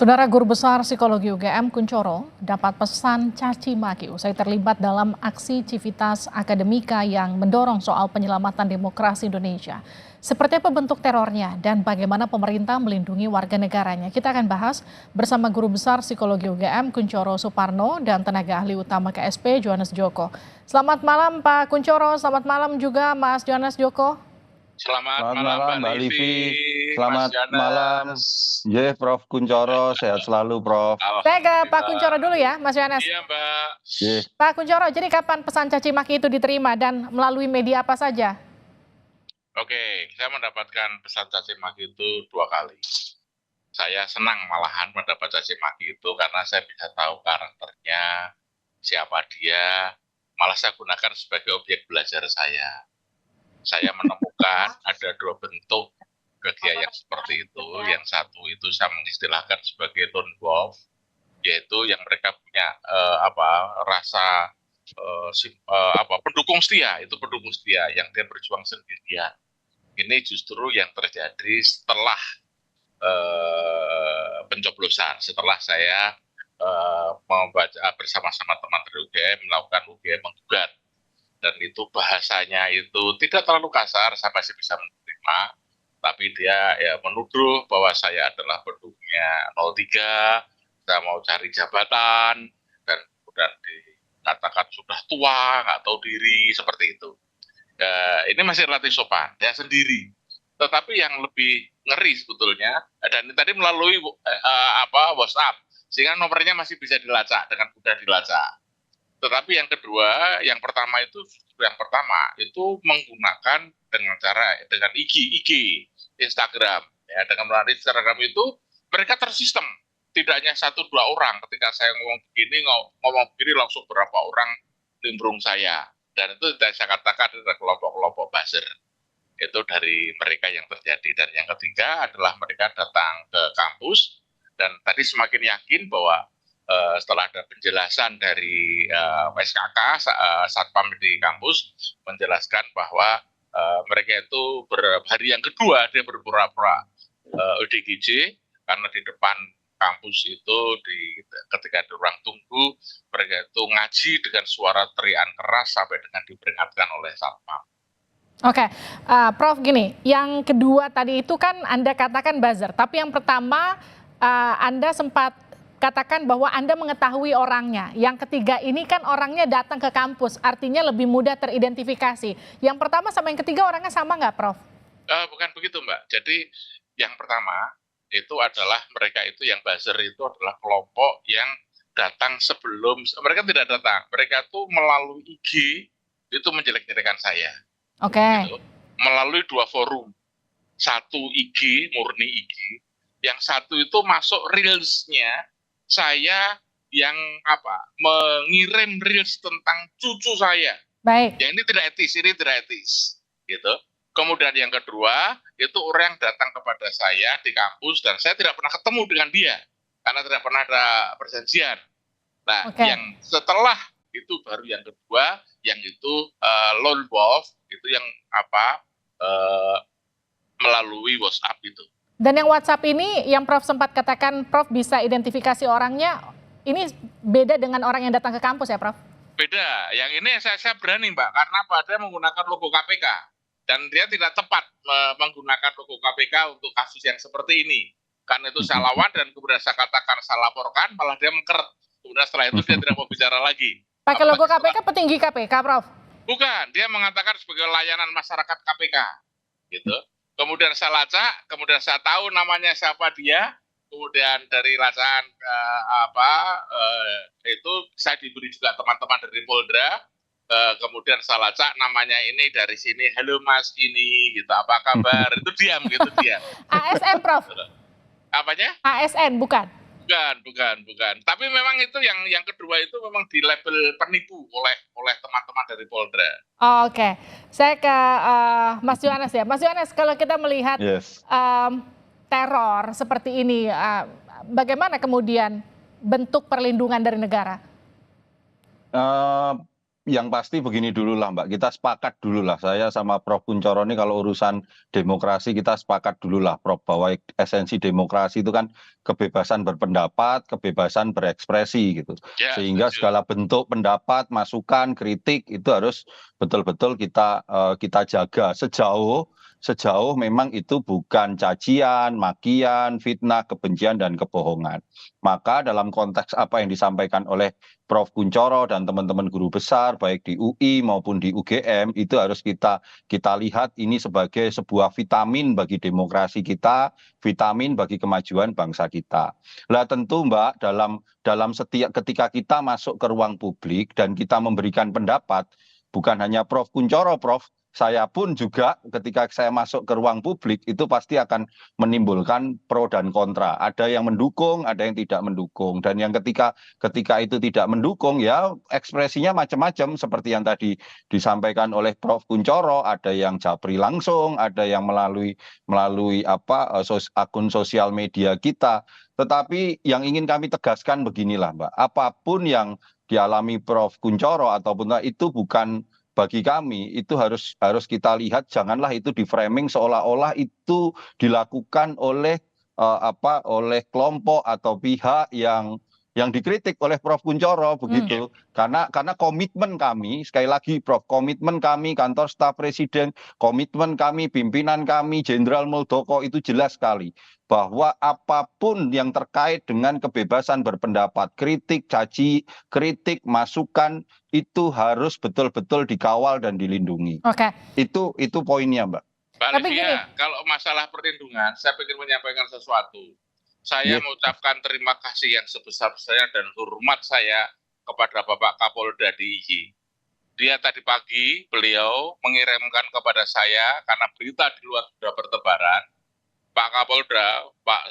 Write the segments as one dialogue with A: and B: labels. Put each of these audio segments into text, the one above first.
A: Saudara Guru Besar Psikologi UGM Kunchoro dapat pesan caci maki usai terlibat dalam aksi Civitas Akademika yang mendorong soal penyelamatan demokrasi Indonesia. Seperti apa bentuk terornya dan bagaimana pemerintah melindungi warga negaranya? Kita akan bahas bersama Guru Besar Psikologi UGM Kunchoro Suparno dan tenaga ahli utama KSP Johannes Joko. Selamat malam Pak Kunchoro, selamat malam juga Mas Johannes Joko.
B: Selamat malam Mbak Livi, selamat
C: Mas
B: malam.
C: Johannes.
B: Ya, Prof Kunchoro, sehat selalu Prof.
A: Saya ke Pak Kunchoro dulu ya, Mas Johannes.
C: Iya Mbak.
B: Ya.
A: Pak Kunchoro, jadi kapan pesan caci maki itu diterima dan melalui media apa saja?
C: Oke, saya mendapatkan pesan caci maki itu 2 kali. Saya senang malahan mendapat caci maki itu karena saya bisa tahu karakternya, siapa dia, malah saya gunakan sebagai objek belajar saya. Saya menemukan ada 2 bentuk gaya yang seperti itu. Yang satu itu saya mengistilahkan sebagai lone wolf, yaitu yang mereka punya rasa pendukung setia, itu pendukung setia yang dia berjuang sendirian. Ini justru yang terjadi setelah pencoblosan, setelah saya membaca bersama-sama teman dari UGM melakukan UGM menggugat. Dan itu bahasanya itu tidak terlalu kasar, saya masih bisa menerima, tapi dia ya menuduh bahwa saya adalah pendukungnya 03, saya mau cari jabatan, dan kemudian dikatakan sudah tua, nggak tahu diri, seperti itu. Ini masih relatif sopan, dia sendiri. Tetapi yang lebih ngeri sebetulnya, dan ini tadi melalui WhatsApp, sehingga nomornya masih bisa dilacak, dengan mudah dilacak. Tetapi yang kedua, yang pertama itu menggunakan dengan IG, Instagram. Ya, dengan melalui Instagram itu mereka tersistem. Tidak hanya 1-2 orang. Ketika saya ngomong begini langsung berapa orang nimbrung saya. Dan itu saya katakan ada kelompok-kelompok buzzer. Itu dari mereka yang terjadi. Dan yang ketiga adalah mereka datang ke kampus dan tadi semakin yakin bahwa setelah ada penjelasan dari SKK, Satpam di kampus menjelaskan bahwa mereka itu hari yang kedua dia berpura-pura ODGJ karena di depan kampus itu ketika di ruang tunggu mereka itu ngaji dengan suara teriakan keras sampai dengan diperingatkan oleh Satpam.
A: Oke, Prof gini, yang kedua tadi itu kan Anda katakan buzzer, tapi yang pertama Anda sempat katakan bahwa Anda mengetahui orangnya. Yang ketiga ini kan orangnya datang ke kampus, artinya lebih mudah teridentifikasi. Yang pertama sama yang ketiga orangnya sama nggak, Prof?
C: Bukan begitu, Mbak. Jadi yang pertama itu adalah mereka itu yang buzzer itu adalah kelompok yang datang sebelum, mereka tidak datang. Mereka tuh melalui IG itu menjelek-jelekan saya.
A: Oke.
C: Gitu. Melalui 2 forum. Satu IG, murni IG. Yang satu itu masuk reels-nya saya yang mengirim reels tentang cucu saya.
A: Baik.
C: Yang ini tidak etis, gitu. Kemudian yang kedua itu orang yang datang kepada saya di kampus dan saya tidak pernah ketemu dengan dia karena tidak pernah ada perjanjian. Nah, yang setelah itu baru yang kedua, yang itu lone wolf itu yang melalui WhatsApp itu.
A: Dan yang WhatsApp ini yang Prof sempat katakan Prof bisa identifikasi orangnya, ini beda dengan orang yang datang ke kampus ya Prof?
C: Beda, yang ini saya berani Mbak, karena dia menggunakan logo KPK. Dan dia tidak tepat menggunakan logo KPK untuk kasus yang seperti ini. Karena itu saya lawan dan kemudian saya katakan saya laporkan, malah dia mengkeret. Kemudian setelah itu dia tidak mau bicara lagi.
A: Pakai logo KPK petinggi KPK Prof?
C: Bukan, dia mengatakan sebagai layanan masyarakat KPK. Gitu. Kemudian saya lacak, kemudian saya tahu namanya siapa dia, kemudian dari lacakan itu saya diberi juga teman-teman dari Polda, kemudian saya lacak namanya ini dari sini, halo mas ini, gitu, apa kabar, itu diam.
A: ASN Prof?
C: Apanya?
A: ASN bukan?
C: Bukan. Tapi memang itu yang kedua itu memang di label penipu oleh teman-teman dari Polda.
A: Oke, saya ke Mas Johannes ya. Mas Johannes, kalau kita melihat teror seperti ini, bagaimana kemudian bentuk perlindungan dari negara?
B: Yang pasti begini dulu lah Mbak, kita sepakat dulu lah, saya sama Prof. Kunchoro ini kalau urusan demokrasi kita sepakat dulu lah Prof, bahwa esensi demokrasi itu kan kebebasan berpendapat, kebebasan berekspresi gitu.
C: Ya,
B: Sehingga
C: setuju.
B: segala bentuk pendapat, masukan, kritik itu harus betul-betul kita jaga sejauh memang itu bukan cacian, makian, fitnah, kebencian dan kebohongan. Maka dalam konteks apa yang disampaikan oleh Prof. Kunchoro dan teman-teman guru besar baik di UI maupun di UGM itu harus kita lihat ini sebagai sebuah vitamin bagi demokrasi kita, vitamin bagi kemajuan bangsa kita. Lah tentu Mbak, dalam setiap ketika kita masuk ke ruang publik dan kita memberikan pendapat, bukan hanya Prof. Kunchoro, Prof, saya pun juga ketika saya masuk ke ruang publik itu pasti akan menimbulkan pro dan kontra. Ada yang mendukung, ada yang tidak mendukung. Dan yang ketika itu tidak mendukung, ya ekspresinya macam-macam seperti yang tadi disampaikan oleh Prof. Kunchoro, ada yang japri langsung, ada yang melalui akun sosial media kita. Tetapi yang ingin kami tegaskan beginilah Mbak, apapun yang dialami Prof. Kunchoro ataupun itu bukan bagi kami, itu harus kita lihat, janganlah itu di framing seolah-olah itu dilakukan oleh oleh kelompok atau pihak yang dikritik oleh Prof. Kunchoro begitu. Karena komitmen kami, sekali lagi Prof, komitmen kami kantor staf presiden, komitmen kami pimpinan kami Jenderal Muldoko itu jelas sekali bahwa apapun yang terkait dengan kebebasan berpendapat, kritik, caci, kritik, masukan itu harus betul-betul dikawal dan dilindungi.
A: Oke.
B: Itu poinnya, Mbak.
C: Mbak
A: Tapi
C: Livia,
A: gini.
C: kalau masalah perlindungan, saya ingin menyampaikan sesuatu. Saya mengucapkan terima kasih yang sebesar-besarnya dan hormat saya kepada Bapak Kapolda DIY. Dia tadi pagi, beliau mengirimkan kepada saya, karena berita di luar sudah bertebaran, Pak Kapolda, Pak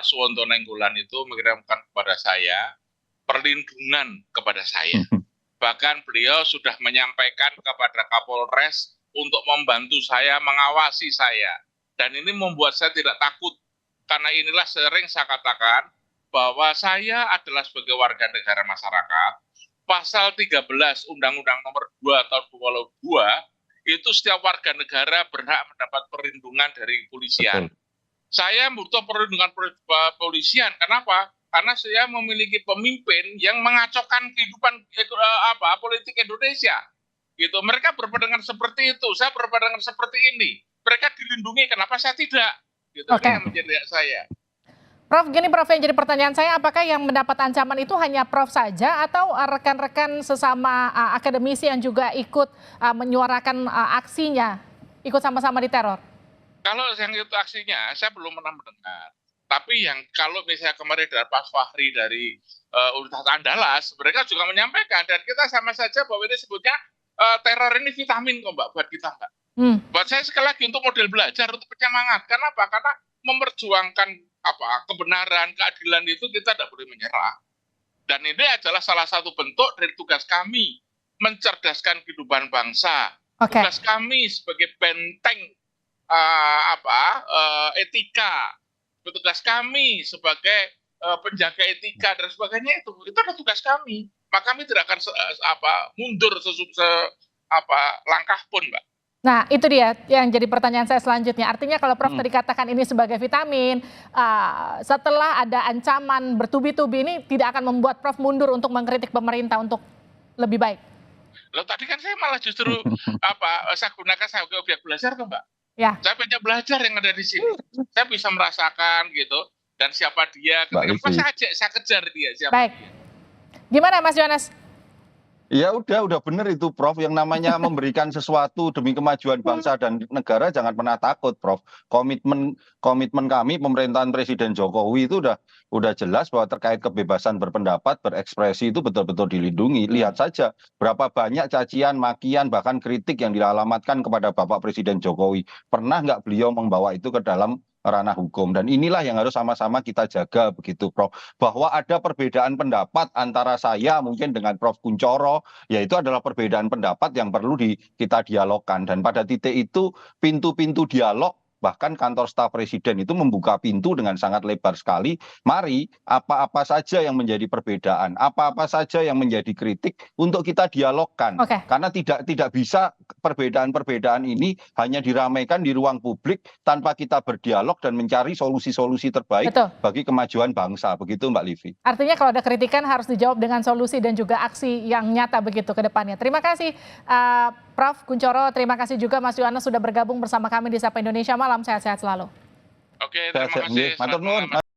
C: Suwonto Nainggolan itu mengirimkan kepada saya perlindungan kepada saya. Bahkan beliau sudah menyampaikan kepada Kapolres untuk membantu saya, mengawasi saya. Dan ini membuat saya tidak takut. Karena inilah sering saya katakan bahwa saya adalah sebagai warga negara masyarakat. Pasal 13 Undang-Undang Nomor 2 tahun 2002 itu setiap warga negara berhak mendapat perlindungan dari kepolisian. Saya butuh perlindungan kepolisian. Kenapa? Karena saya memiliki pemimpin yang mengacaukan kehidupan politik Indonesia. Gitu. Mereka berpandangan seperti itu, saya berpandangan seperti ini. Mereka dilindungi, kenapa saya tidak? Gitu. Ini yang menjadi hak saya.
A: Prof, gini Prof, yang jadi pertanyaan saya, apakah yang mendapat ancaman itu hanya Prof saja atau rekan-rekan sesama akademisi yang juga ikut menyuarakan aksinya, ikut sama-sama diteror?
C: Kalau yang itu aksinya, saya belum pernah mendengar. Tapi yang kalau misalnya kemarin dari Pak Fahri dari Universitas Andalas, mereka juga menyampaikan, dan kita sama saja bahwa ini sebutnya teror ini vitamin kok Mbak, buat kita Mbak. Buat saya sekali lagi untuk model belajar, untuk penyemangat. Kenapa? Karena memperjuangkan kebenaran, keadilan itu kita tidak boleh menyerah. Dan ini adalah salah satu bentuk dari tugas kami, mencerdaskan kehidupan bangsa. Tugas kami sebagai benteng etika, petugas kami sebagai penjaga etika dan sebagainya, itu adalah tugas kami. Maka kami tidak akan mundur langkah pun, Mbak.
A: Nah, itu dia yang jadi pertanyaan saya selanjutnya. Artinya kalau Prof tadi katakan ini sebagai vitamin, setelah ada ancaman bertubi-tubi ini tidak akan membuat Prof mundur untuk mengkritik pemerintah untuk lebih baik.
C: Loh, tadi kan saya malah justru saya gunakan sebagai objek belajar tuh, Mbak.
A: Ya.
C: Saya banyak belajar yang ada di sini. Saya bisa merasakan gitu, dan siapa dia, saya kejar dia siapa.
A: Baik. Dia. Gimana Mas Yones?
B: Ya udah benar itu Prof, yang namanya memberikan sesuatu demi kemajuan bangsa dan negara jangan pernah takut Prof. Komitmen kami pemerintahan Presiden Jokowi itu udah jelas bahwa terkait kebebasan berpendapat, berekspresi itu betul-betul dilindungi. Lihat saja berapa banyak cacian, makian, bahkan kritik yang dialamatkan kepada Bapak Presiden Jokowi. Pernah nggak beliau membawa itu ke dalam ranah hukum, dan inilah yang harus sama-sama kita jaga begitu Prof, bahwa ada perbedaan pendapat antara saya mungkin dengan Prof Kunchoro, yaitu adalah perbedaan pendapat yang perlu kita dialogkan, dan pada titik itu pintu-pintu dialog bahkan kantor staf presiden itu membuka pintu dengan sangat lebar sekali. Mari apa-apa saja yang menjadi perbedaan, apa-apa saja yang menjadi kritik untuk kita dialogkan.
A: Oke.
B: Karena tidak bisa perbedaan-perbedaan ini hanya diramaikan di ruang publik tanpa kita berdialog dan mencari solusi-solusi terbaik
A: Betul.
B: bagi kemajuan bangsa. Begitu Mbak Livi.
A: Artinya kalau ada kritikan harus dijawab dengan solusi dan juga aksi yang nyata begitu ke depannya. Terima kasih Prof. Kunchoro, terima kasih juga Mas Yohanes sudah bergabung bersama kami di Sapa Indonesia Malam. Sehat-sehat selalu.
C: Oke, terima kasih.
B: Matur nuwun.